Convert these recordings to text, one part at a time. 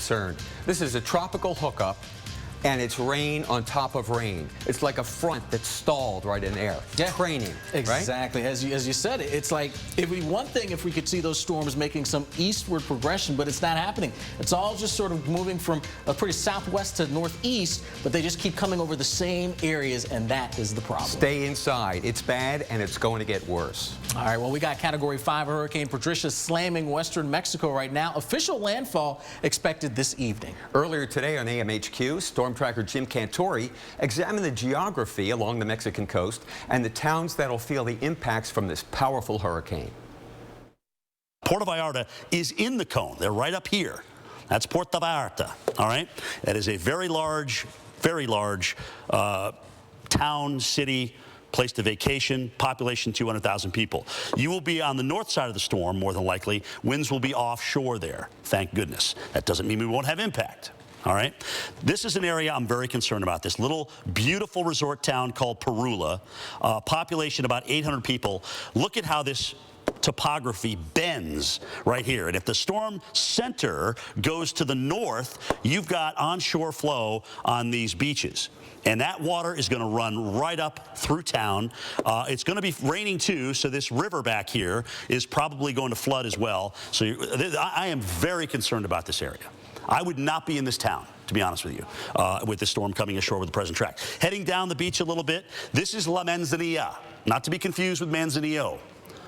concerned. This is a tropical hookup, and it's rain on top of rain. It's like a front that's stalled right in there. Yeah. Training, exactly. Right? As you said, it's like it'd be one thing if we could see those storms making some eastward progression, but it's not happening. It's all just sort of moving from a pretty southwest to northeast, but they just keep coming over the same areas, and that is the problem. Stay inside. It's bad, and it's going to get worse. All right, well, we got Category 5 Hurricane Patricia slamming western Mexico right now. Official landfall expected this evening. Earlier today on AMHQ, storm tracker Jim Cantori examined the geography along the Mexican coast and the towns that'll feel the impacts from this powerful hurricane. Puerto Vallarta is in the cone. They're right up here. That's Puerto Vallarta, all right? That is a very large town, city, place to vacation, population 200,000 people. You will be on the north side of the storm, more than likely. Winds will be offshore there, thank goodness. That doesn't mean we won't have impact. All right, this is an area I'm very concerned about. This little beautiful resort town called Parula, population about 800 people. Look at how this topography bends right here. And if the storm center goes to the north, you've got onshore flow on these beaches. And that water is going to run right up through town. It's going to be raining too, so this river back here is probably going to flood as well. So I am very concerned about this area. I would not be in this town, to be honest with you, with the storm coming ashore with the present track. Heading down the beach a little bit, this is La Manzanilla, not to be confused with Manzanillo.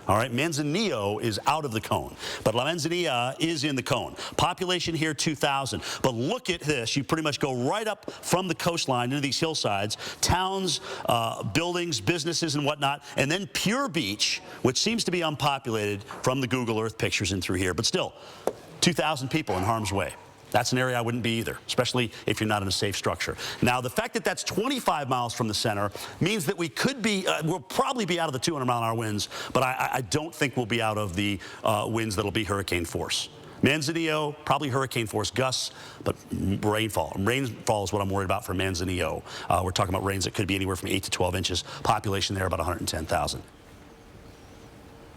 All right, Manzanillo is out of the cone, but La Manzanilla is in the cone. Population here, 2,000. But look at this. You pretty much go right up from the coastline into these hillsides, towns, buildings, businesses, and whatnot, and then pure beach, which seems to be unpopulated from the Google Earth pictures in through here. But still, 2,000 people in harm's way. That's an area I wouldn't be either, especially if you're not in a safe structure. Now, the fact that that's 25 miles from the center means that we could be, we'll probably be out of the 200-mile-an-hour winds, but I don't think we'll be out of the winds that'll be hurricane force. Manzanillo, probably hurricane force gusts, but rainfall. Rainfall is what I'm worried about for Manzanillo. We're talking about rains that could be anywhere from 8 to 12 inches. Population there about 110,000.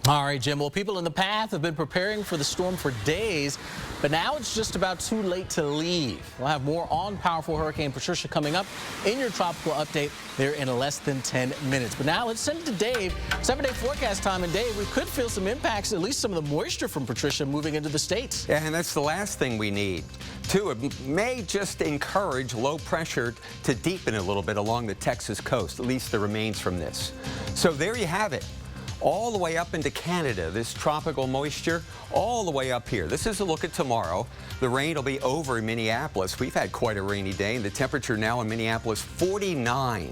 All right, Jim. Well, people in the path have been preparing for the storm for days, but now it's just about too late to leave. We'll have more on powerful Hurricane Patricia coming up in your tropical update there in less than 10 minutes. But now let's send it to Dave. 7-day forecast time. And Dave, we could feel some impacts, at least some of the moisture from Patricia moving into the states. Yeah, and that's the last thing we need. Two, it may just encourage low pressure to deepen a little bit along the Texas coast, at least the remains from this. So there you have it. All the way up into Canada, this tropical moisture, all the way up here. This is a look at tomorrow. The rain will be over in Minneapolis. We've had quite a rainy day, and the temperature now in Minneapolis, 49.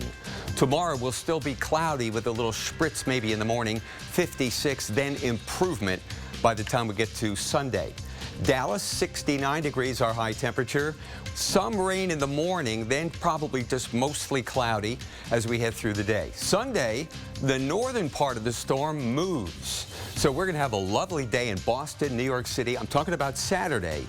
Tomorrow will still be cloudy with a little spritz maybe in the morning, 56, then improvement by the time we get to Sunday. Dallas, 69 degrees, our high temperature. Some rain in the morning, then probably just mostly cloudy as we head through the day. Sunday, the northern part of the storm moves. So we're going to have a lovely day in Boston, New York City. I'm talking about Saturday.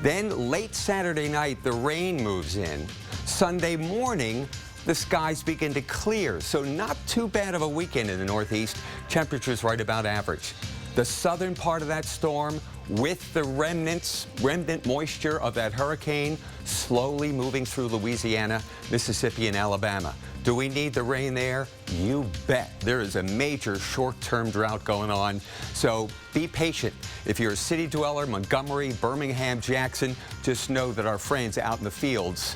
Then late Saturday night, the rain moves in. Sunday morning, the skies begin to clear. So not too bad of a weekend in the Northeast. Temperatures right about average. The southern part of that storm, with the remnant moisture of that hurricane slowly moving through Louisiana, Mississippi, and Alabama. Do we need the rain there? You bet. There is a major short-term drought going on, so be patient. If you're a city dweller, Montgomery, Birmingham, Jackson, just know that our friends out in the fields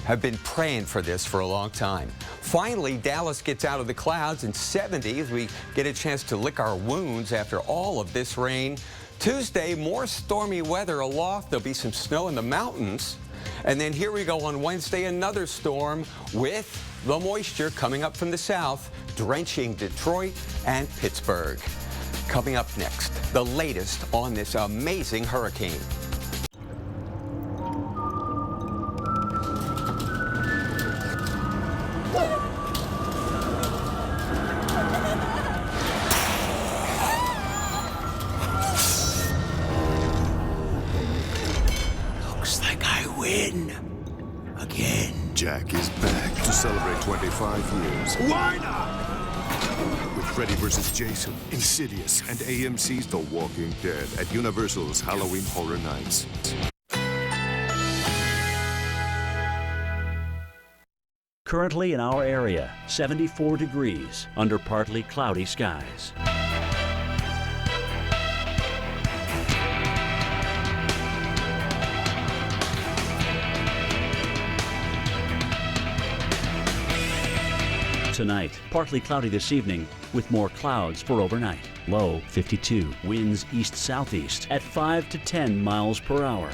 have been praying for this for a long time. Finally, Dallas gets out of the clouds in 70s. We get a chance to lick our wounds after all of this rain. Tuesday, more stormy weather aloft. There'll be some snow in the mountains. And then here we go on Wednesday, another storm with the moisture coming up from the south, drenching Detroit and Pittsburgh. Coming up next, the latest on this amazing hurricane. Again. Jack is back to celebrate 25 years. Why not? With Freddy vs. Jason, Insidious, and AMC's The Walking Dead at Universal's Halloween Horror Nights. Currently in our area, 74 degrees under partly cloudy skies. Tonight, partly cloudy this evening with more clouds for overnight. Low 52. Winds east-southeast at 5 to 10 miles per hour.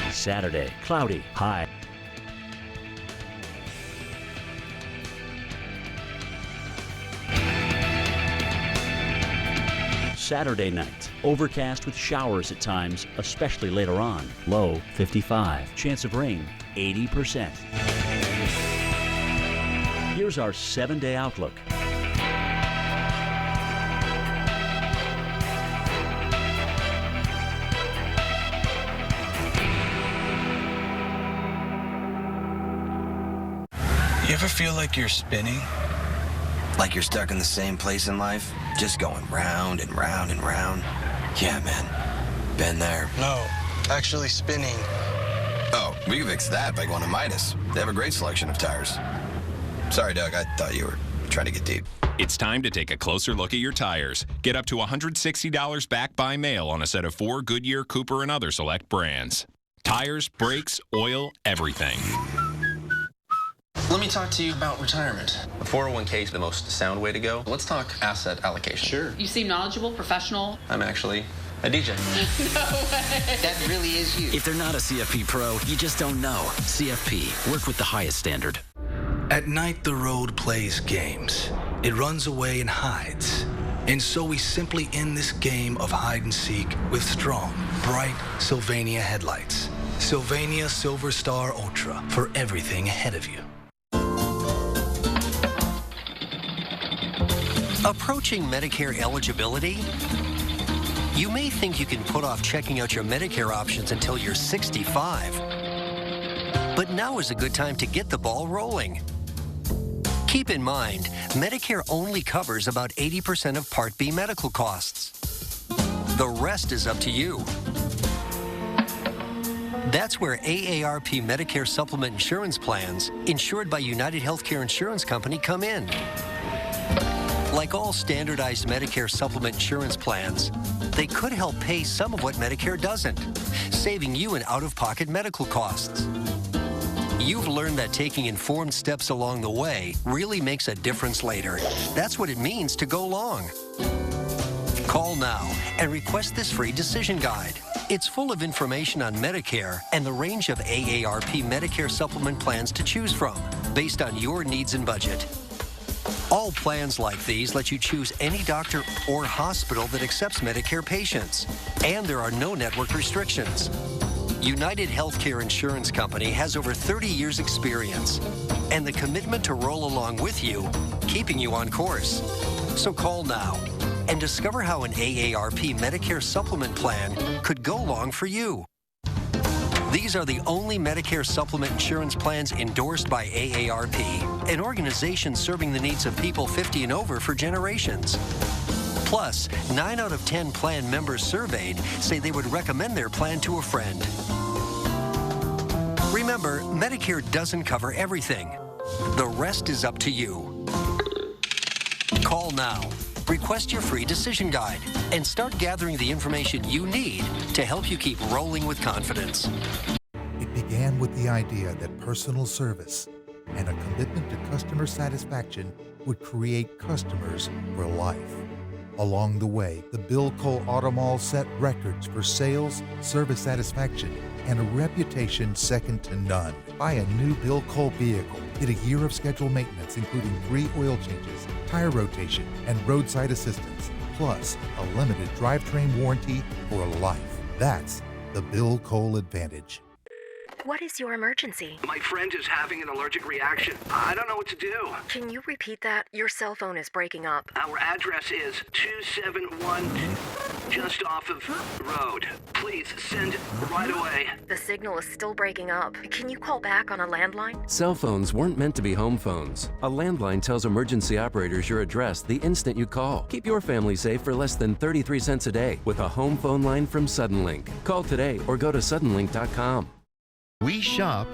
Saturday, cloudy, high. Saturday night, overcast with showers at times, especially later on. Low 55. Chance of rain 80%. Here's our 7-day outlook. You ever feel like you're spinning? Like you're stuck in the same place in life? Just going round and round and round? Yeah, man. Been there. No, actually spinning. Oh, we can fix that by going to Midas. They have a great selection of tires. Sorry, Doug, I thought you were trying to get deep. It's time to take a closer look at your tires. Get up to $160 back by mail on a set of 4 Goodyear, Cooper, and other select brands. Tires, brakes, oil, everything. Let me talk to you about retirement. The 401k is the most sound way to go. Let's talk asset allocation. Sure. You seem knowledgeable, professional. I'm actually a DJ. No way. That really is you. If they're not a CFP pro, you just don't know. CFP. Work with the highest standard. At night, the road plays games. It runs away and hides. And so we simply end this game of hide and seek with strong, bright Sylvania headlights. Sylvania Silver Star Ultra for everything ahead of you. Approaching Medicare eligibility? You may think you can put off checking out your Medicare options until you're 65. But now is a good time to get the ball rolling. Keep in mind, Medicare only covers about 80% of Part B medical costs. The rest is up to you. That's where AARP Medicare Supplement Insurance Plans, insured by United Healthcare Insurance Company, come in. Like all standardized Medicare supplement insurance plans, they could help pay some of what Medicare doesn't, saving you in out-of-pocket medical costs. You've learned that taking informed steps along the way really makes a difference later. That's what it means to go long. Call now and request this free decision guide. It's full of information on Medicare and the range of AARP Medicare supplement plans to choose from, based on your needs and budget. All plans like these let you choose any doctor or hospital that accepts Medicare patients, and there are no network restrictions. United Healthcare Insurance Company has over 30 years' experience and the commitment to roll along with you, keeping you on course. So call now and discover how an AARP Medicare supplement plan could go long for you. These are the only Medicare supplement insurance plans endorsed by AARP, an organization serving the needs of people 50 and over for generations. Plus, 9 out of 10 plan members surveyed say they would recommend their plan to a friend. Remember, Medicare doesn't cover everything. The rest is up to you. Call now. Request your free decision guide and start gathering the information you need to help you keep rolling with confidence. It began with the idea that personal service and a commitment to customer satisfaction would create customers for life. Along the way, the Bill Cole Auto Mall set records for sales, service satisfaction, and a reputation second to none. Buy a new Bill Cole vehicle. Get a year of scheduled maintenance, including 3 oil changes, tire rotation, and roadside assistance, plus a limited drivetrain warranty for life. That's the Bill Cole Advantage. What is your emergency? My friend is having an allergic reaction. I don't know what to do. Can you repeat that? Your cell phone is breaking up. Our address is 2712, just off of Road. Please send right away. The signal is still breaking up. Can you call back on a landline? Cell phones weren't meant to be home phones. A landline tells emergency operators your address the instant you call. Keep your family safe for less than 33 cents a day with a home phone line from Suddenlink. Call today or go to suddenlink.com. We shop,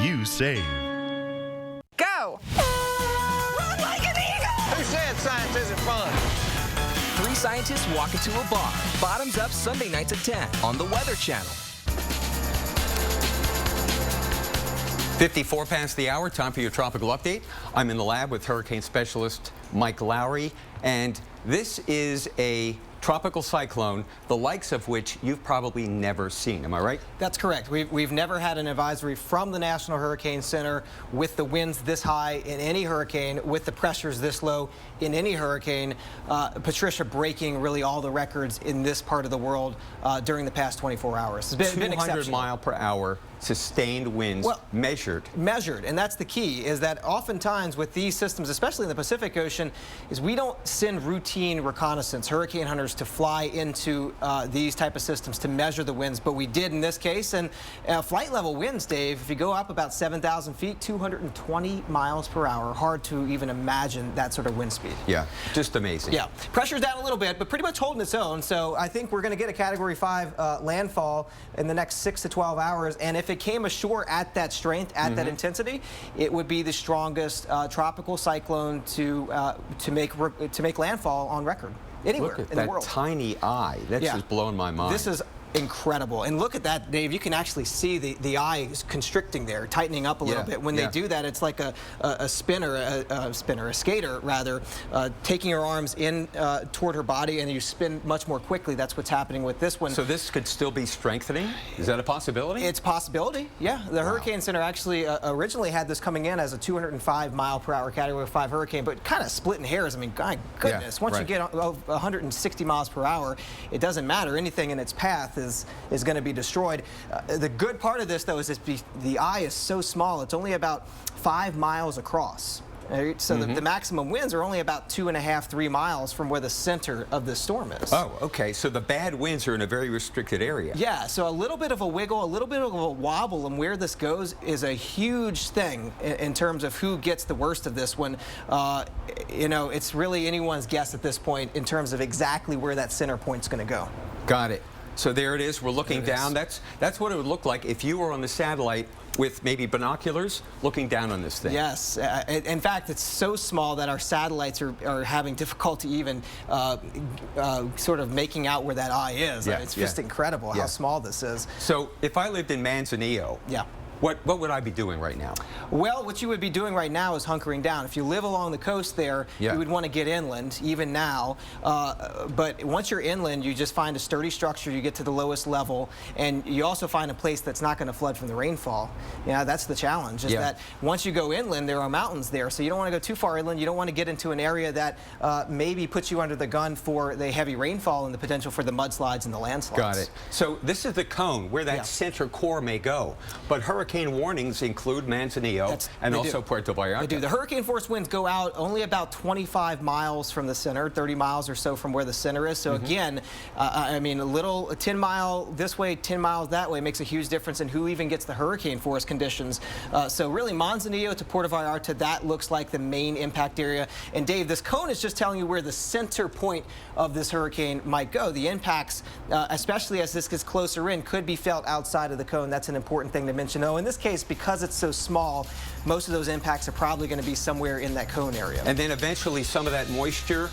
you save. science isn't fun. Three scientists walk into a bar. Bottoms Up Sunday nights at 10 on the Weather Channel. 54 past the hour, time for your tropical update. I'm in the lab with hurricane specialist Mike Lowry, and this is a tropical cyclone, the likes of which you've probably never seen. Am I right? That's correct. We've never had an advisory from the National Hurricane Center with the winds this high in any hurricane, with the pressures this low in any hurricane. Patricia breaking really all the records in this part of the world during the past 24 hours. It's been exceptional. 200 mile per hour sustained winds measured. Measured, and that's the key, is that oftentimes with these systems, especially in the Pacific Ocean, is we don't send routine reconnaissance, hurricane hunters, to fly into these type of systems to measure the winds, but we did in this case. And flight level winds, Dave, if you go up about 7,000 feet, 220 miles per hour. Hard to even imagine that sort of wind speed. Yeah, just amazing. Yeah, pressure's down a little bit, but pretty much holding its own. So I think we're going to get a Category 5 landfall in the next 6 to 12 hours. And if it came ashore at that strength, at that intensity, it would be the strongest tropical cyclone to make landfall on record anywhere Look at in the world. that tiny eye. That's just blowing my mind. This is incredible. And look at that, Dave. You can actually see the eye is constricting there, tightening up a little bit. When they do that, it's like a skater rather, taking her arms in toward her body, and you spin much more quickly. That's what's happening with this one. So this could still be strengthening? Is that a possibility? It's a possibility, yeah. The Hurricane Center actually originally had this coming in as a 205 mile per hour Category 5 hurricane, but kind of splitting hairs. I mean, my goodness, once you get 160 miles per hour, it doesn't matter. Anything in its path is going to be destroyed. The good part of this, though, is the eye is so small. It's only about 5 miles across. Right? So the maximum winds are only about 2.5, 3 miles from where the center of the storm is. Oh, okay. So the bad winds are in a very restricted area. Yeah, so a little bit of a wiggle, a little bit of a wobble, and where this goes is a huge thing in terms of who gets the worst of this one. You know, it's really anyone's guess at this point in terms of exactly where that center point's going to go. Got it. So there it is. We're looking down. That's what it would look like if you were on the satellite with maybe binoculars looking down on this thing. Yes. In fact, it's so small that our satellites are having difficulty even sort of making out where that eye is. It's just incredible how small this is. So if I lived in Manzanillo, what would I be doing right now? Well, what you would be doing right now is hunkering down. If you live along the coast there, you would want to get inland, even now. But once you're inland, you just find a sturdy structure. You get to the lowest level, and you also find a place that's not going to flood from the rainfall. Yeah, that's the challenge, is that once you go inland, there are mountains there. So you don't want to go too far inland. You don't want to get into an area that maybe puts you under the gun for the heavy rainfall and the potential for the mudslides and the landslides. Got it. So this is the cone where that center core may go. But hurricane warnings include Manzanillo and also Puerto Vallarta. They do. The hurricane force winds go out only about 25 miles from the center, 30 miles or so from where the center is. So again, I mean, a 10 mile this way, 10 miles that way makes a huge difference in who even gets the hurricane force conditions. So really, Manzanillo to Puerto Vallarta, that looks like the main impact area. And Dave, this cone is just telling you where the center point of this hurricane might go. The impacts, especially as this gets closer in, could be felt outside of the cone. That's an important thing to mention. In this case, because it's so small, most of those impacts are probably going to be somewhere in that cone area. And then eventually some of that moisture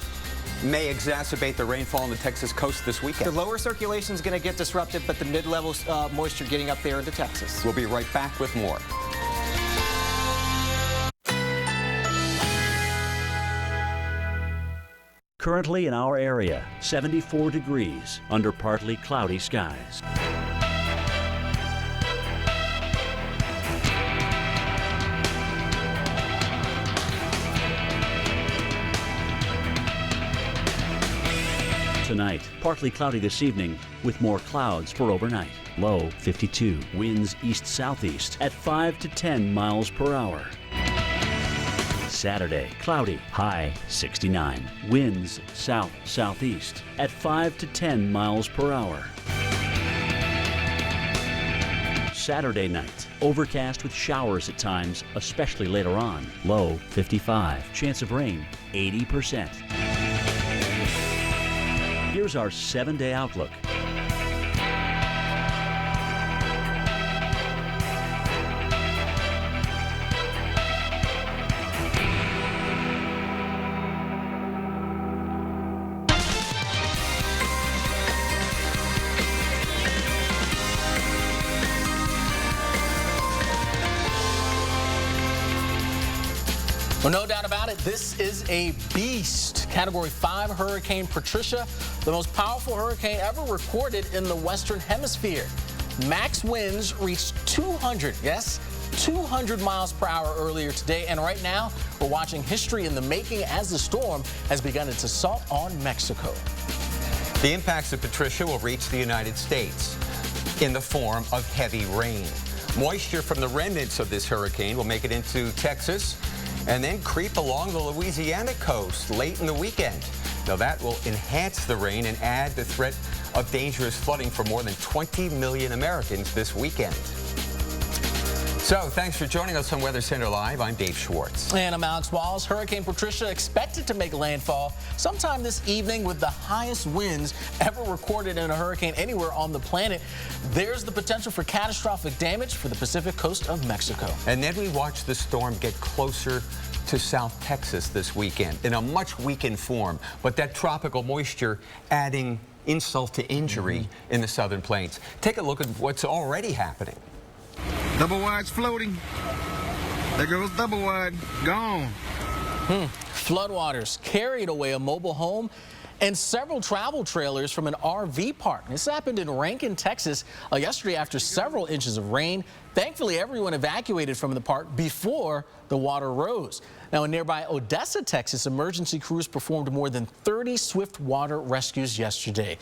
may exacerbate the rainfall on the Texas coast this weekend. The lower circulation is going to get disrupted, but the mid-level moisture getting up there into Texas. We'll be right back with more. Currently in our area, 74 degrees under partly cloudy skies. Tonight, partly cloudy this evening with more clouds for overnight. Low 52. Winds east-southeast at 5 to 10 miles per hour. Saturday, cloudy. High 69. Winds south-southeast at 5 to 10 miles per hour. Saturday night, overcast with showers at times, especially later on. Low 55. Chance of rain 80%. Here's our 7-day outlook. Well, no doubt about it, this is a beast. Category 5 Hurricane Patricia, the most powerful hurricane ever recorded in the Western Hemisphere. Max winds reached 200 miles per hour earlier today, and right now we're watching history in the making as the storm has begun its assault on Mexico. The impacts of Patricia will reach the United States in the form of heavy rain. Moisture from the remnants of this hurricane will make it into Texas and then creep along the Louisiana coast late in the weekend. Now that will enhance the rain and add the threat of dangerous flooding for more than 20 million Americans this weekend. So, thanks for joining us on Weather Center Live. I'm Dave Schwartz. And I'm Alex Wallace. Hurricane Patricia expected to make landfall sometime this evening with the highest winds ever recorded in a hurricane anywhere on the planet. There's the potential for catastrophic damage for the Pacific coast of Mexico. And then we watch the storm get closer to South Texas this weekend in a much weakened form, but that tropical moisture adding insult to injury in the southern plains. Take a look at what's already happening. Double wide's floating. There goes double wide. Gone. Floodwaters carried away a mobile home and several travel trailers from an RV park. This happened in Rankin, Texas yesterday after several inches of rain. Thankfully, everyone evacuated from the park before the water rose. Now, in nearby Odessa, Texas, emergency crews performed more than 30 swift water rescues yesterday.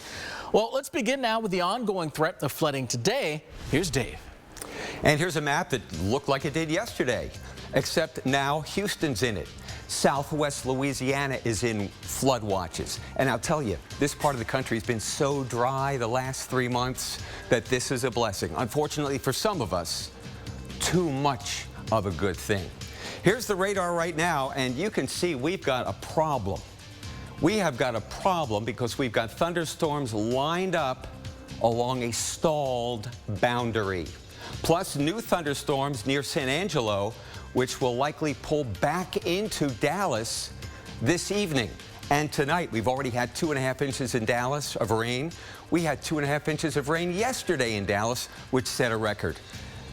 Well, let's begin now with the ongoing threat of flooding today. Here's Dave. And here's a map that looked like it did yesterday, except now Houston's in it. Southwest Louisiana is in flood watches. And I'll tell you, this part of the country has been so dry the last 3 months that this is a blessing. Unfortunately for some of us, too much of a good thing. Here's the radar right now, and you can see we've got a problem. We have got a problem because we've got thunderstorms lined up along a stalled boundary. Plus new thunderstorms near San Angelo, which will likely pull back into Dallas this evening. And tonight, we've already had 2.5 inches in Dallas of rain. We had 2.5 inches of rain yesterday in Dallas, which set a record.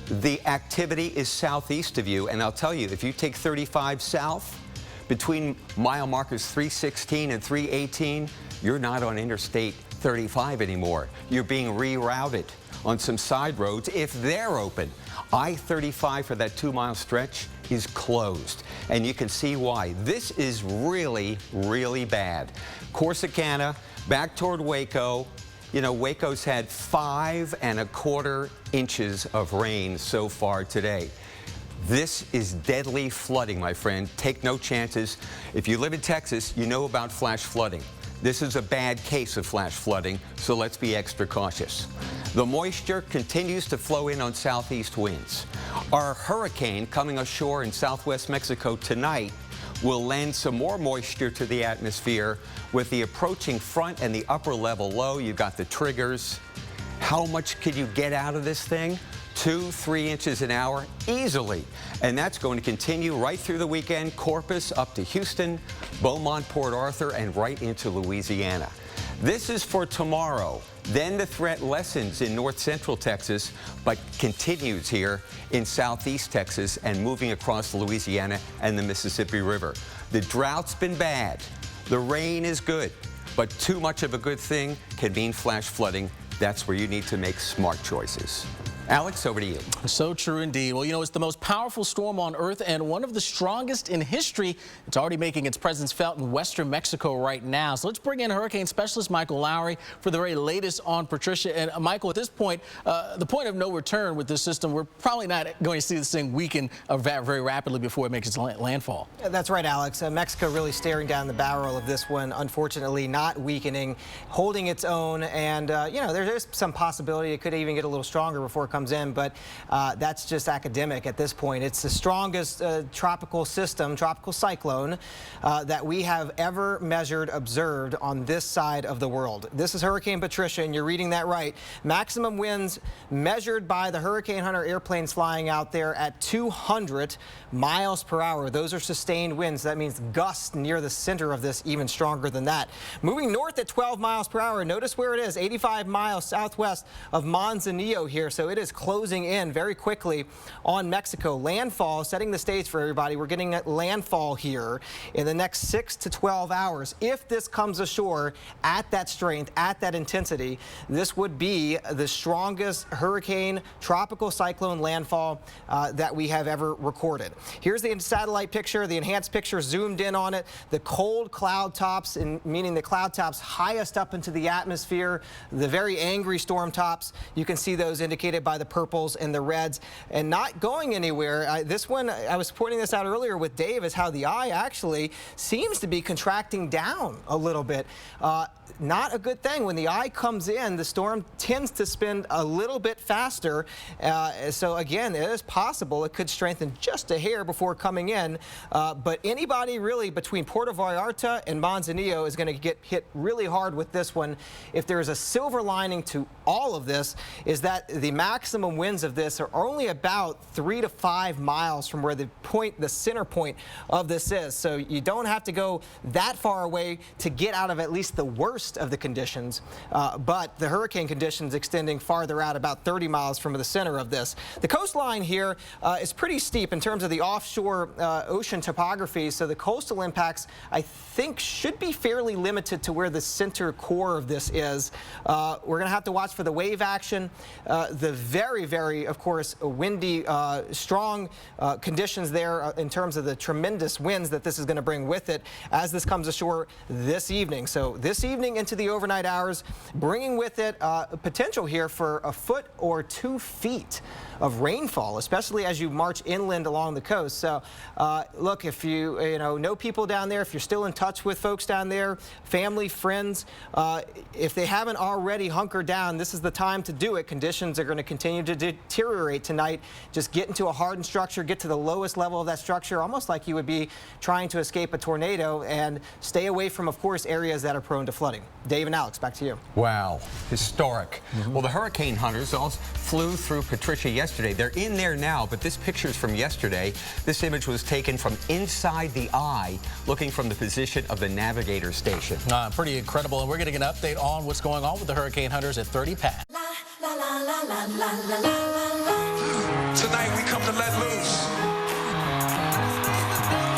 The activity is southeast of you, and I'll tell you, if you take 35 south, between mile markers 316 and 318, you're not on Interstate 35 anymore. You're being rerouted on some side roads if they're open. I-35 for that 2-mile stretch is closed, and you can see why. This is really, really bad. Corsicana, back toward Waco. You know, Waco's had 5.25 inches of rain so far today. This is deadly flooding, my friend. Take no chances. If you live in Texas, you know about flash flooding. This is a bad case of flash flooding, so let's be extra cautious. The moisture continues to flow in on southeast winds. Our hurricane coming ashore in southwest Mexico tonight will lend some more moisture to the atmosphere. With the approaching front and the upper level low, you've got the triggers. How much can you get out of this thing? 2-3 inches an hour easily. And that's going to continue right through the weekend. Corpus up to Houston, Beaumont, Port Arthur, and right into Louisiana. This is for tomorrow. Then the threat lessens in north central Texas, but continues here in southeast Texas and moving across Louisiana and the Mississippi River. The drought's been bad. The rain is good, but too much of a good thing can mean flash flooding. That's where you need to make smart choices. Alex, over to you. So true indeed. Well, you know, it's the most powerful storm on Earth and one of the strongest in history. It's already making its presence felt in western Mexico right now. So let's bring in hurricane specialist Michael Lowry for the very latest on Patricia. And Michael, at this point, the point of no return with this system, we're probably not going to see this thing weaken very rapidly before it makes its landfall. That's right, Alex. Mexico really staring down the barrel of this one, unfortunately not weakening, holding its own. And, you know, there's some possibility it could even get a little stronger before it comes in, but that's just academic at this point. It's the strongest tropical system, tropical cyclone that we have ever measured, observed on this side of the world. This is Hurricane Patricia, and you're reading that right. Maximum winds measured by the Hurricane Hunter airplanes flying out there at 200 miles per hour. Those are sustained winds. That means gusts near the center of this even stronger than that. Moving north at 12 miles per hour. Notice where it is, 85 miles southwest of Manzanillo here. So it is is closing in very quickly on Mexico. Landfall, setting the stage for everybody, we're getting a landfall here in the next 6 to 12 hours. If this comes ashore at that strength, at that intensity, this would be the strongest hurricane tropical cyclone landfall that we have ever recorded. Here's the satellite picture, the enhanced picture zoomed in on it. The cold cloud tops, meaning the cloud tops highest up into the atmosphere, the very angry storm tops. You can see those indicated by the purples and the reds, and not going anywhere. This one, I was pointing this out earlier with Dave, is how the eye actually seems to be contracting down a little bit. Not a good thing. When the eye comes in, the storm tends to spin a little bit faster. So again, it is possible it could strengthen just a hair before coming in. But anybody really between Puerto Vallarta and Manzanillo is going to get hit really hard with this one. If there is a silver lining to all of this, is that the maximum winds of this are only about 3 to 5 miles from where the center point of this is. So you don't have to go that far away to get out of at least the worst of the conditions, but the hurricane conditions extending farther out, about 30 miles from the center of this. The coastline here is pretty steep in terms of the offshore ocean topography, so the coastal impacts, I think, should be fairly limited to where the center core of this is. We're going to have to watch for the wave action, the very, very, of course, windy, strong conditions there in terms of the tremendous winds that this is going to bring with it as this comes ashore this evening. So this evening into the overnight hours, bringing with it potential here for a foot or 2 feet of rainfall, especially as you march inland along the coast. So look, if you know people down there, if you're still in touch with folks down there, family, friends, if they haven't already hunkered down, this is the time to do it. Conditions are going to continue to deteriorate tonight. Just get into a hardened structure, get to the lowest level of that structure, almost like you would be trying to escape a tornado, and stay away from, of course, areas that are prone to flooding. Dave and Alex, back to you. Wow, historic. Well, the hurricane hunters all flew through Patricia yesterday. They're in there now, but this picture is from yesterday. This image was taken from inside the eye, looking from the position of the navigator station. Pretty incredible, and we're getting an update on what's going on with the hurricane hunters at 30 past. Tonight we come to let loose.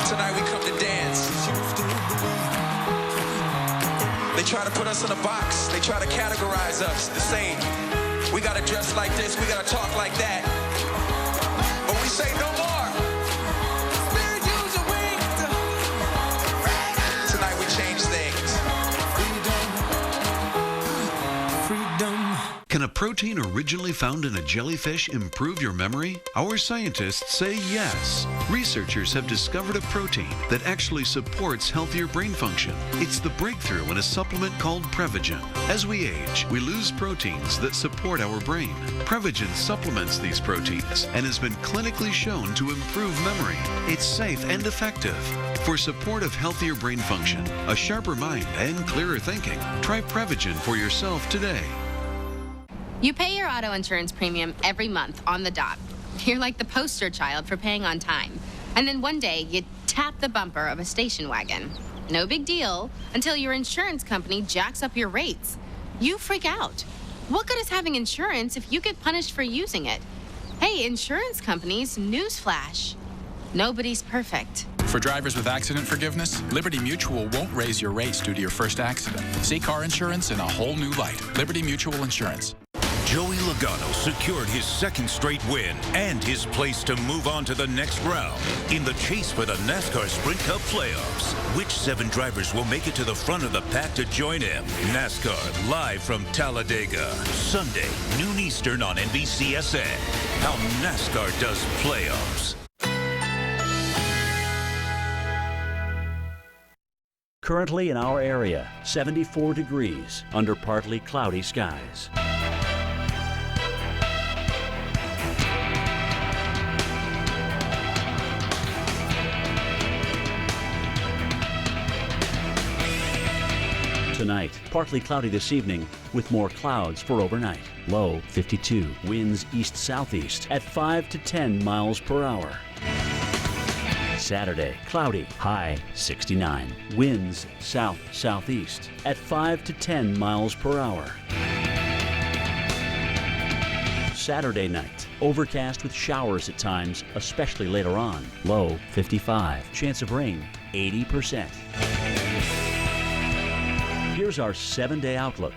Tonight we come to dance. They try to put us in a box. They try to categorize us the same. We gotta dress like this. We gotta talk like that. But we say no more. Spirit, use your wings. Tonight we change things. Freedom. Can a protein originally found in a jellyfish improve your memory? Our scientists say yes. Researchers have discovered a protein that actually supports healthier brain function. It's the breakthrough in a supplement called Prevagen. As we age, we lose proteins that support our brain. Prevagen supplements these proteins and has been clinically shown to improve memory. It's safe and effective. For support of healthier brain function, a sharper mind, and clearer thinking, try Prevagen for yourself today. You pay your auto insurance premium every month on the dot. You're like the poster child for paying on time. And then one day, you tap the bumper of a station wagon. No big deal, until your insurance company jacks up your rates. You freak out. What good is having insurance if you get punished for using it? Hey, insurance companies, newsflash. Nobody's perfect. For drivers with accident forgiveness, Liberty Mutual won't raise your rates due to your first accident. See car insurance in a whole new light. Liberty Mutual Insurance. Joey Logano secured his second straight win and his place to move on to the next round in the chase for the NASCAR Sprint Cup playoffs. Which 7 drivers will make it to the front of the pack to join him? NASCAR live from Talladega. Sunday, noon Eastern on NBCSN. How NASCAR does playoffs. Currently in our area, 74 degrees under partly cloudy skies. Tonight, partly cloudy this evening with more clouds for overnight. Low 52, winds east-southeast at 5 to 10 miles per hour. Saturday, cloudy, high 69, winds south-southeast at 5 to 10 miles per hour. Saturday night. Overcast with showers at times, especially later on. Low 55. Chance of rain 80%. Here's our 7-day outlook.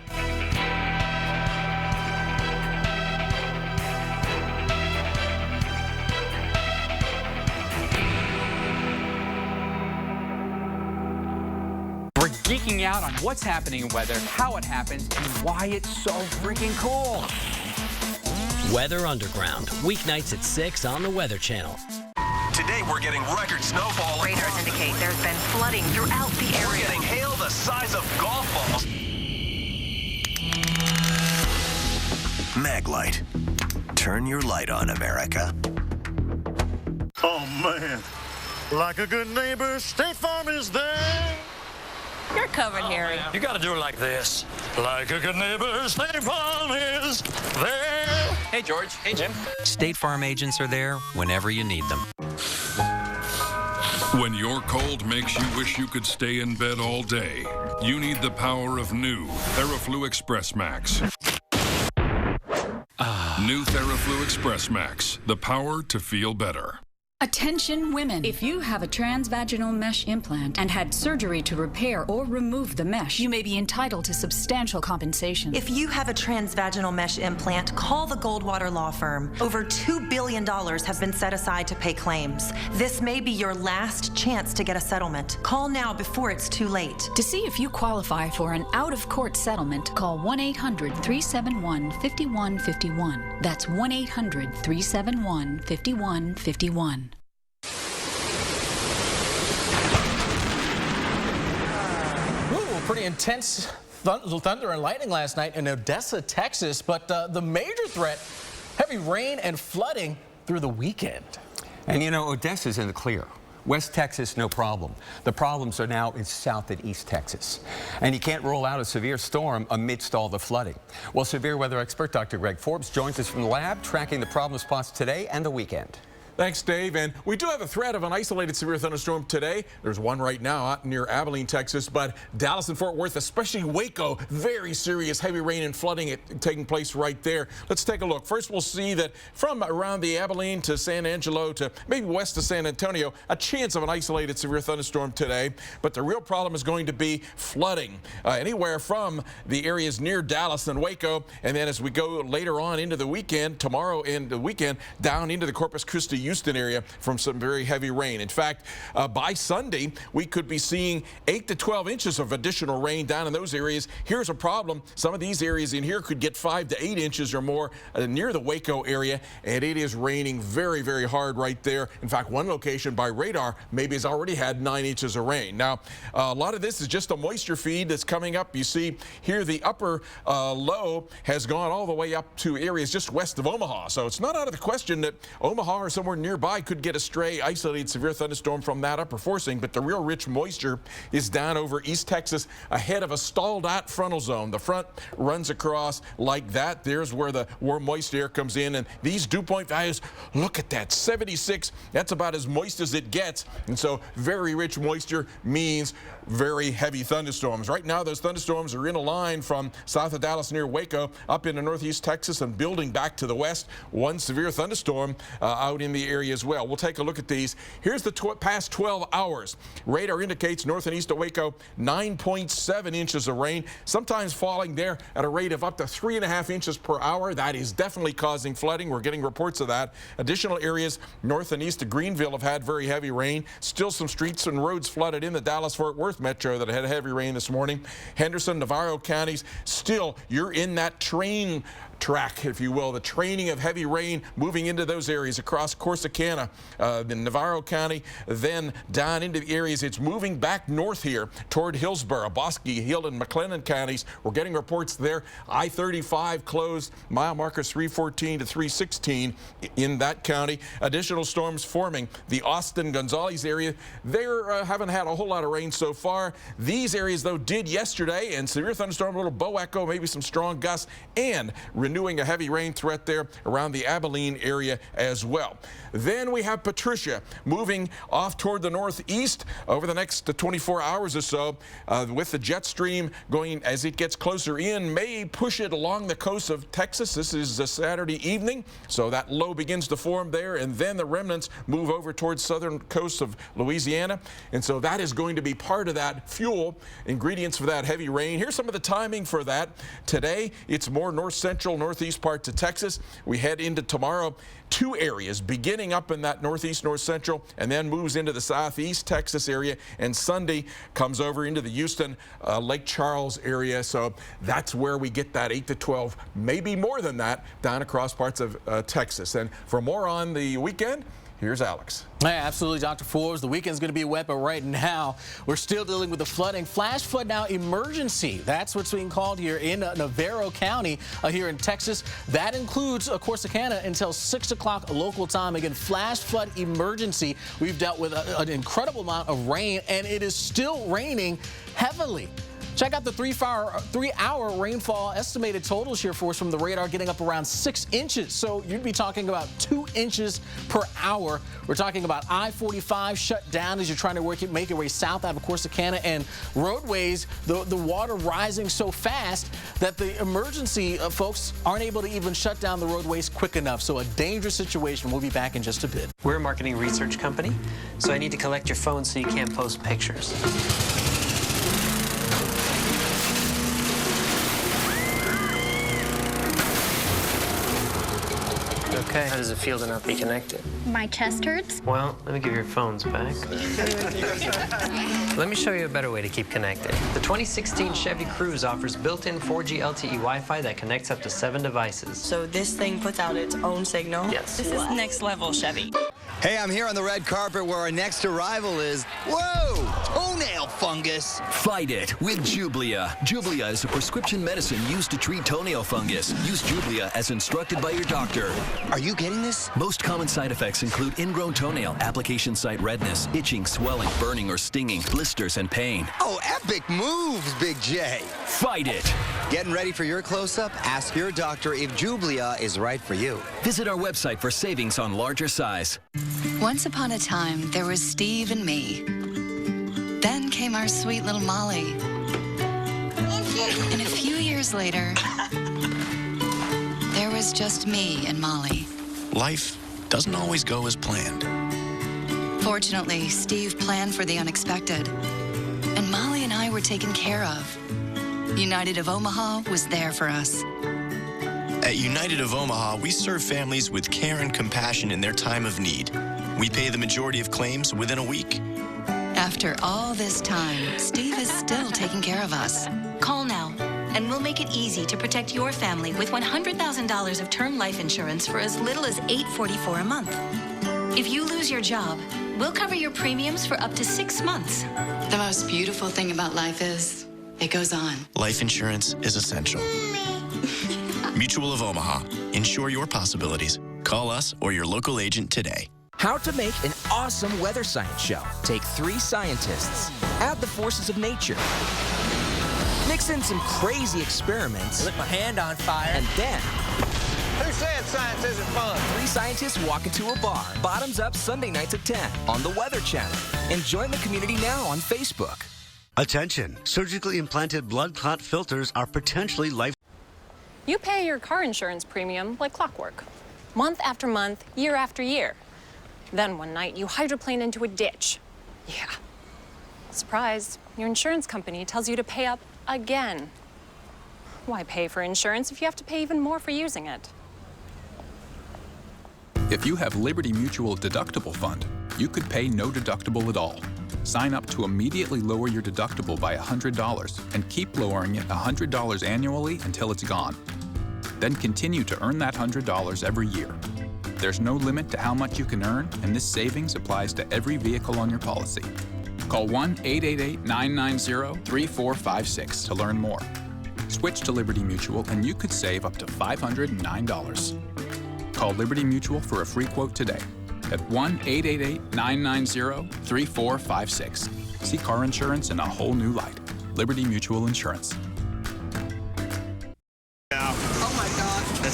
We're geeking out on what's happening in weather, how it happens, and why it's so freaking cool. Weather Underground, weeknights at 6 on the Weather Channel. Today we're getting record snowfall. Radars indicate there's been flooding throughout the area. We're getting hail the size of golf balls. Maglite. Turn your light on, America. Oh, man. Like a good neighbor, State Farm is there. You're covered, Harry. You gotta do it like this. Like a good neighbor, State Farm is there. Hey, George. Hey, Jim. State Farm agents are there whenever you need them. When your cold makes you wish you could stay in bed all day, you need the power of new TheraFlu Express Max. New TheraFlu Express Max, the power to feel better. Attention women. If you have a transvaginal mesh implant and had surgery to repair or remove the mesh, you may be entitled to substantial compensation. If you have a transvaginal mesh implant, call the Goldwater Law Firm. Over $2 billion have been set aside to pay claims. This may be your last chance to get a settlement. Call now before it's too late. To see if you qualify for an out-of-court settlement, call 1-800-371-5151. That's 1-800-371-5151. Pretty intense thunder and lightning last night in Odessa, Texas, but the major threat, heavy rain and flooding through the weekend. And you know, Odessa's in the clear. West Texas, no problem. The problems are now in South and East Texas. And you can't roll out a severe storm amidst all the flooding. Well, severe weather expert Dr. Greg Forbes joins us from the lab, tracking the problem spots today and the weekend. Thanks, Dave. And we do have a threat of an isolated severe thunderstorm today. There's one right now out near Abilene, Texas, but Dallas and Fort Worth, especially Waco, very serious heavy rain and flooding taking place right there. Let's take a look. First, we'll see that from around the Abilene to San Angelo to maybe west of San Antonio, a chance of an isolated severe thunderstorm today. But the real problem is going to be flooding anywhere from the areas near Dallas and Waco. And then as we go later on into the weekend, tomorrow and the weekend, down into the Corpus Christi, Houston area from some very heavy rain. In fact, by Sunday, we could be seeing 8 to 12 inches of additional rain down in those areas. Here's a problem. Some of these areas in here could get 5 to 8 inches or more near the Waco area, and it is raining very, very hard right there. In fact, one location by radar maybe has already had 9 inches of rain. Now, a lot of this is just a moisture feed that's coming up. You see here the upper low has gone all the way up to areas just west of Omaha. So it's not out of the question that Omaha or somewhere nearby could get a stray isolated severe thunderstorm from that upper forcing, but the real rich moisture is down over East Texas ahead of a stalled out frontal zone. The front runs across like that. There's where the warm moist air comes in, and these dew point values, look at that, 76. That's about as moist as it gets, and so very rich moisture means very heavy thunderstorms. Right now, those thunderstorms are in a line from south of Dallas near Waco up into northeast Texas and building back to the west. One severe thunderstorm out in the area as well. We'll take a look at these. Here's the past 12 hours. Radar indicates north and east of Waco, 9.7 inches of rain, sometimes falling there at a rate of up to 3.5 inches per hour. That is definitely causing flooding. We're getting reports of that. Additional areas north and east of Greenville have had very heavy rain. Still some streets and roads flooded in the Dallas-Fort Worth metro that had heavy rain this morning. Henderson, Navarro counties, still you're in that train track, if you will, the training of heavy rain moving into those areas across Corsicana, the Navarro County, then down into the areas. It's moving back north here toward Hillsborough, Bosque, Hill, and McLennan counties. We're getting reports there. I-35 closed, mile markers 314 to 316 in that county. Additional storms forming. The Austin, Gonzales area, they haven't had a whole lot of rain so far. These areas, though, did yesterday, and severe thunderstorm, a little bow echo, maybe some strong gusts, and renewed renewing a heavy rain threat there around the Abilene area as well. Then we have Patricia moving off toward the northeast over the next 24 hours or so, with the jet stream going as it gets closer in, may push it along the coast of Texas. This is a Saturday evening, so that low begins to form there, and then the remnants move over towards southern coast of Louisiana, and so that is going to be part of that fuel ingredients for that heavy rain. Here's some of the timing for that. Today, it's more north central, northeast parts of Texas. We head into tomorrow, 2 areas beginning up in that northeast, north central, and then moves into the southeast Texas area, and Sunday comes over into the Houston, Lake Charles area. So that's where we get that 8 to 12, maybe more than that, down across parts of Texas. And for more on the weekend, here's Alex. Yeah, absolutely, Dr. Forbes. The weekend's going to be wet, but right now we're still dealing with the flooding. Flash flood now emergency. That's what's being called here in Navarro County here in Texas. That includes Corsicana until 6 o'clock local time. Again, flash flood emergency. We've dealt with an incredible amount of rain, and it is still raining heavily. Check out the 3-hour rainfall estimated totals here for us from the radar, getting up around 6 inches. So you'd be talking about 2 inches per hour. We're talking about I-45 shut down as you're trying to make your way south out of Corsicana, and roadways, the water rising so fast that the emergency folks aren't able to even shut down the roadways quick enough. So a dangerous situation. We'll be back in just a bit. We're a marketing research company, so I need to collect your phone so you can't post pictures. Okay, how does it feel to not be connected? My chest hurts. Well, let me give your phones back. Let me show you a better way to keep connected. The 2016 Chevy Cruze offers built-in 4G LTE Wi-Fi that connects up to 7 devices. So this thing puts out its own signal? Yes. This is next level, Chevy. Hey, I'm here on the red carpet where our next arrival is. Whoa! Toenail fungus! Fight it with Jublia. Jublia is a prescription medicine used to treat toenail fungus. Use Jublia as instructed by your doctor. Are you getting this? Most common side effects include ingrown toenail, application site redness, itching, swelling, burning or stinging, blisters, and pain. Oh, epic moves, Big J. Fight it! Getting ready for your close-up? Ask your doctor if Jublia is right for you. Visit our website for savings on larger size. Once upon a time, there was Steve and me. Then came our sweet little Molly. And a few years later, there was just me and Molly. Life doesn't always go as planned. Fortunately, Steve planned for the unexpected, and Molly and I were taken care of. United of Omaha was there for us. At United of Omaha, we serve families with care and compassion in their time of need. We pay the majority of claims within a week. After all this time, Steve is still taking care of us. Call now, and we'll make it easy to protect your family with $100,000 of term life insurance for as little as $844 a month. If you lose your job, we'll cover your premiums for up to 6 months. The most beautiful thing about life is it goes on. Life insurance is essential. Mutual of Omaha. Insure your possibilities. Call us or your local agent today. How to make an awesome weather science show. Take 3 scientists, add the forces of nature, mix in some crazy experiments, Lit my hand on fire, and then who said science isn't fun? 3 scientists walk into a bar. Bottoms Up Sunday nights at 10 on the Weather Channel. And join the community now on Facebook. Attention, surgically implanted blood clot filters are potentially life. You pay your car insurance premium like clockwork, month after month, year after year. Then one night you hydroplane into a ditch. Yeah. Surprise, your insurance company tells you to pay up again. Why pay for insurance if you have to pay even more for using it? If you have Liberty Mutual Deductible Fund, you could pay no deductible at all. Sign up to immediately lower your deductible by $100 and keep lowering it $100 annually until it's gone. Then continue to earn that $100 every year. There's no limit to how much you can earn, and this savings applies to every vehicle on your policy. Call 1-888-990-3456 to learn more. Switch to Liberty Mutual and you could save up to $509. Call Liberty Mutual for a free quote today at 1-888-990-3456. See car insurance in a whole new light. Liberty Mutual Insurance. Oh my gosh, the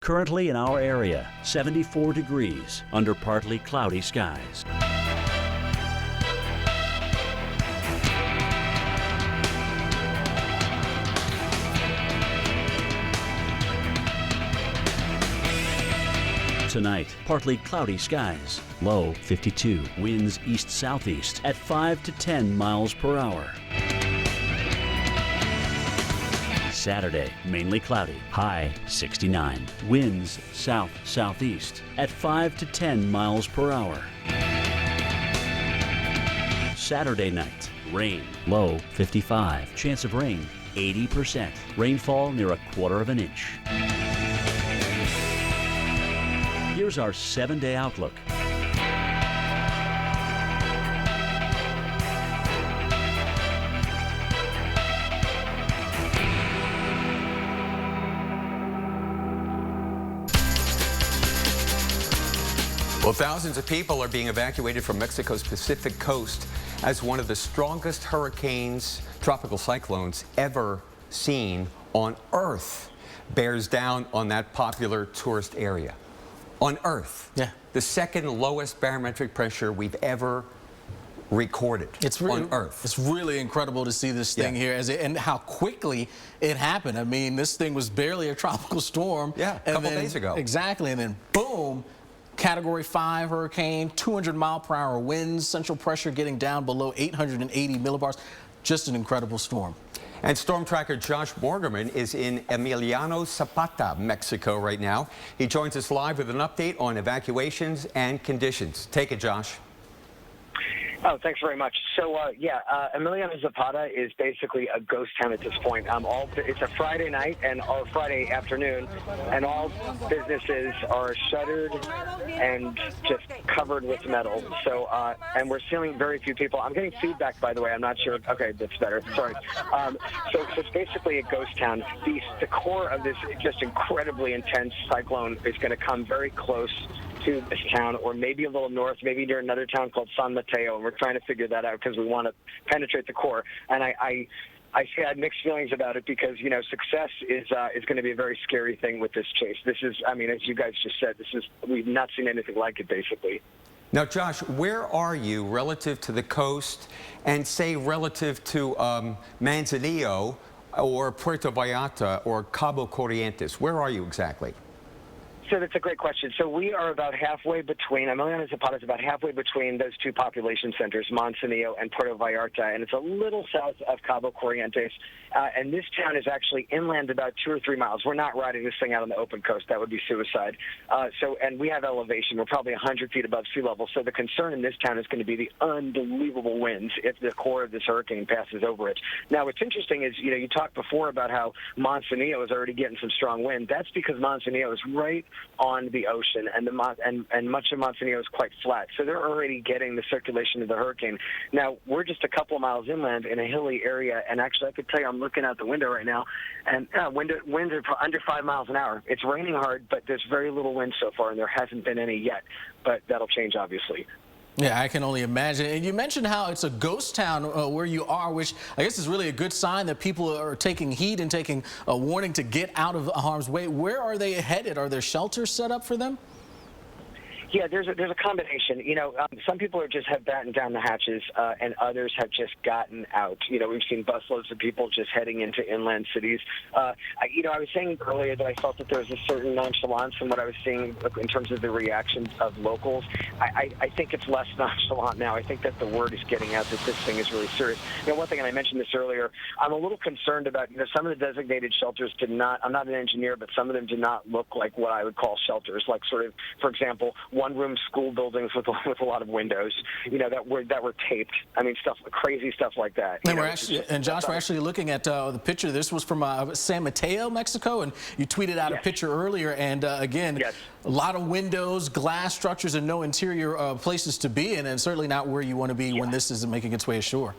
Currently in our area, 74 degrees under partly cloudy skies. Tonight, partly cloudy skies, low 52, winds east-southeast at 5 to 10 miles per hour. Saturday, mainly cloudy, high 69, winds south-southeast at 5 to 10 miles per hour. Saturday night, rain, low 55, chance of rain 80%, rainfall near 1/4 inch. Here's our 7-day outlook. Well, thousands of people are being evacuated from Mexico's Pacific coast as one of the strongest hurricanes, tropical cyclones, ever seen on Earth bears down on that popular tourist area. On Earth, yeah, the second lowest barometric pressure we've ever recorded on Earth. It's really incredible to see this thing here and how quickly it happened. I mean, this thing was barely a tropical storm. Yeah, a couple days ago. Exactly, and then boom, Category 5 hurricane, 200-mile-per-hour winds, central pressure getting down below 880 millibars. Just an incredible storm. And storm tracker Josh Morgerman is in Emiliano Zapata, Mexico right now. He joins us live with an update on evacuations and conditions. Take it, Josh. Oh, thanks very much. So, Emiliano Zapata is basically a ghost town at this point. It's a Friday night or Friday afternoon, and all businesses are shuttered and just covered with metal. So, and we're seeing very few people. I'm getting feedback, by the way. I'm not sure. Okay, that's better. Sorry. So it's basically a ghost town. The core of this just incredibly intense cyclone is going to come very close to this town, or maybe a little north, maybe near another town called San Mateo, and we're trying to figure that out because we want to penetrate the core. And I had mixed feelings about it because, you know, success is going to be a very scary thing with this chase. This is, I mean, as you guys just said, we've not seen anything like it, basically. Now, Josh, where are you relative to the coast and, say, relative to Manzanillo or Puerto Vallarta or Cabo Corrientes? Where are you exactly? So that's a great question. So we are about halfway between, Emiliano Zapata is about halfway between those two population centers, Manzanillo and Puerto Vallarta, and it's a little south of Cabo Corrientes. And this town is actually inland about 2 or 3 miles. We're not riding this thing out on the open coast. That would be suicide. And we have elevation. We're probably 100 feet above sea level. So the concern in this town is going to be the unbelievable winds if the core of this hurricane passes over it. Now, what's interesting is, you know, you talked before about how Manzanillo is already getting some strong wind. That's because Manzanillo is right on the ocean, and much of Manzanillo is quite flat, so they're already getting the circulation of the hurricane. Now, we're just a couple of miles inland in a hilly area, and actually I could tell you I'm looking out the window right now, and winds are under 5 miles an hour. It's raining hard, but there's very little wind so far, and there hasn't been any yet, but that'll change, obviously. Yeah, I can only imagine. And you mentioned how it's a ghost town where you are, which I guess is really a good sign that people are taking heed and taking a warning to get out of harm's way. Where are they headed? Are there shelters set up for them? Yeah, there's a combination. You know, some people have battened down the hatches, and others have just gotten out. You know, we've seen busloads of people just heading into inland cities. I was saying earlier that I felt that there was a certain nonchalance in what I was seeing in terms of the reactions of locals. I think it's less nonchalant now. I think that the word is getting out that this thing is really serious. You know, one thing, and I mentioned this earlier, I'm a little concerned about, you know, some of the designated shelters did not, I'm not an engineer, but some of them did not look like what I would call shelters, like sort of, for example, one-room school buildings with a lot of windows, you know, that were taped. I mean, crazy stuff like that. And Josh, we're actually looking at the picture. This was from San Mateo, Mexico, and you tweeted out a picture earlier. And again, a lot of windows, glass structures, and no interior places to be in, and certainly not where you want to be when this is making its way ashore.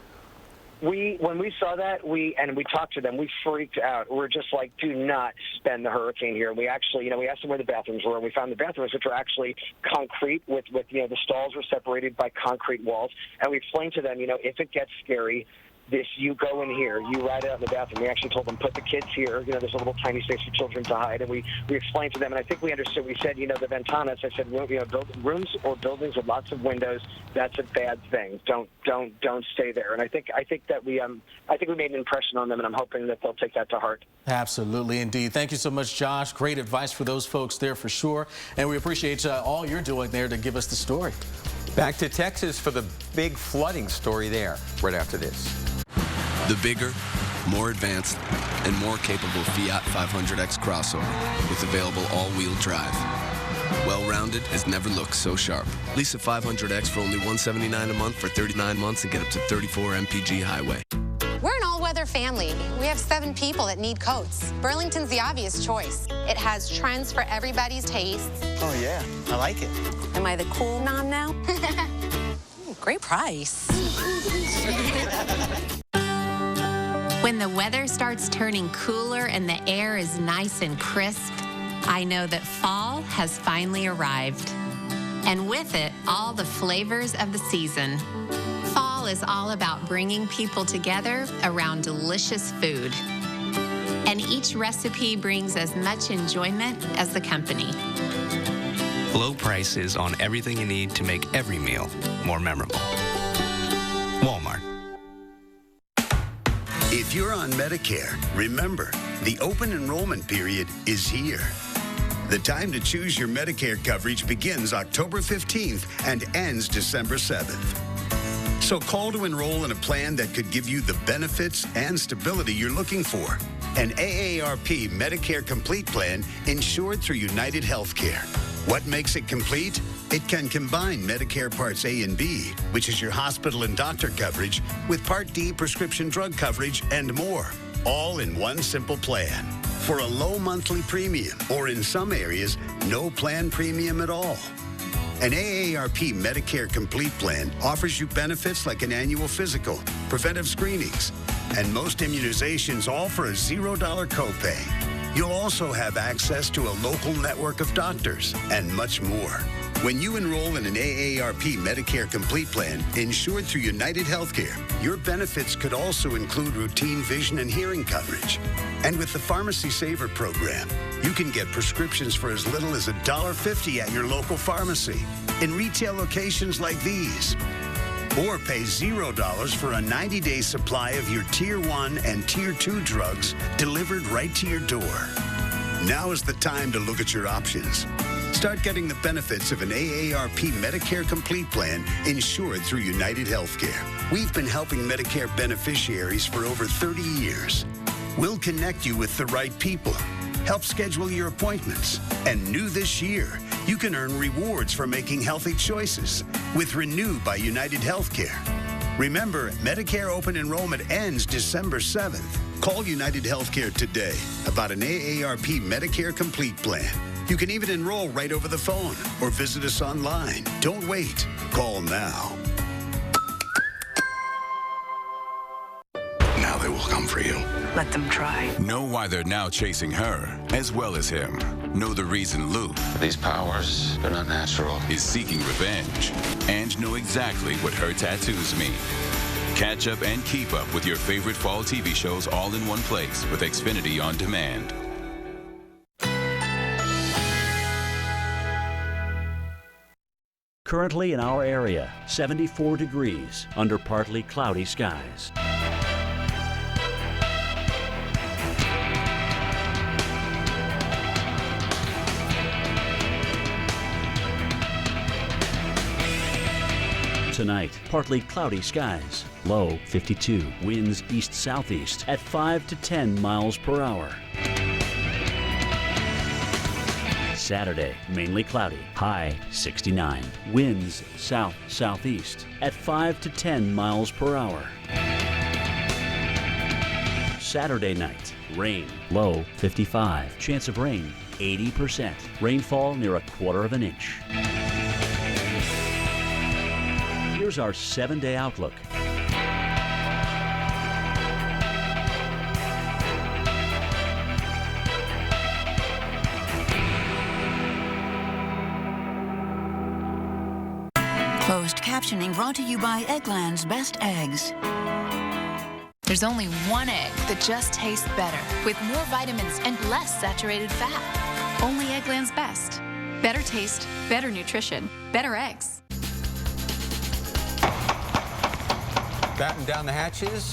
When we saw that, we talked to them, we freaked out. We're just like, do not spend the hurricane here. We actually, you know, we asked them where the bathrooms were, and we found the bathrooms, which were actually concrete with you know, the stalls were separated by concrete walls. And we explained to them, you know, if it gets scary, this, you go in here, you ride out in the bathroom. We actually told them, put the kids here. You know, there's a little tiny space for children to hide. And we explained to them, and I think we understood. We said, you know, the ventanas, I said, well, you know, rooms or buildings with lots of windows, that's a bad thing. Don't stay there. And I think that we made an impression on them, and I'm hoping that they'll take that to heart. Absolutely, indeed. Thank you so much, Josh. Great advice for those folks there for sure. And we appreciate all you're doing there to give us the story. Back to Texas for the big flooding story there, right after this. The bigger, more advanced, and more capable Fiat 500X crossover with available all-wheel drive. Well-rounded has never looked so sharp. Lease a 500X for only $179 a month for 39 months and get up to 34 mpg highway. We're an all-weather family. We have 7 people that need coats. Burlington's the obvious choice. It has trends for everybody's tastes. Oh, yeah. I like it. Am I the cool mom now? Great price. When the weather starts turning cooler and the air is nice and crisp, I know that fall has finally arrived. And with it, all the flavors of the season. Fall is all about bringing people together around delicious food. And each recipe brings as much enjoyment as the company. Low prices on everything you need to make every meal more memorable. Walmart. If you're on Medicare, remember, the open enrollment period is here. The time to choose your Medicare coverage begins October 15th and ends December 7th. So call to enroll in a plan that could give you the benefits and stability you're looking for. An AARP Medicare Complete plan insured through United Healthcare. What makes it complete? It can combine Medicare Parts A and B, which is your hospital and doctor coverage, with Part D prescription drug coverage and more, all in one simple plan. For a low monthly premium, or in some areas, no plan premium at all. An AARP Medicare Complete plan offers you benefits like an annual physical, preventive screenings, and most immunizations all for a $0 copay. You'll also have access to a local network of doctors and much more. When you enroll in an AARP Medicare Complete plan insured through United Healthcare, your benefits could also include routine vision and hearing coverage. And with the Pharmacy Saver program, you can get prescriptions for as little as $1.50 at your local pharmacy in retail locations like these. Or pay $0 for a 90-day supply of your Tier 1 and Tier 2 drugs delivered right to your door. Now is the time to look at your options. Start getting the benefits of an AARP Medicare Complete plan insured through United Healthcare. We've been helping Medicare beneficiaries for over 30 years. We'll connect you with the right people, help schedule your appointments, and new this year, you can earn rewards for making healthy choices with Renew by United Healthcare. Remember, Medicare open enrollment ends December 7th. Call United Healthcare today about an AARP Medicare Complete plan. You can even enroll right over the phone or visit us online. Don't wait. Call now. Now they will come for you. Let them try. Know why they're now chasing her, as well as him. Know the reason Luke, these powers, they're not natural, is seeking revenge. And know exactly what her tattoos mean. Catch up and keep up with your favorite fall TV shows all in one place with Xfinity On Demand. Currently in our area, 74 degrees under partly cloudy skies. Tonight, partly cloudy skies, low 52, winds east-southeast at 5 to 10 miles per hour. Saturday, mainly cloudy, high 69, winds south-southeast at 5 to 10 miles per hour. Saturday night, rain, low 55, chance of rain 80%, rainfall near a quarter of an inch. Here's our 7-day outlook. Closed captioning brought to you by Eggland's Best Eggs. There's only one egg that just tastes better, with more vitamins and less saturated fat. Only Eggland's Best. Better taste, better nutrition, better eggs. Batten down the hatches.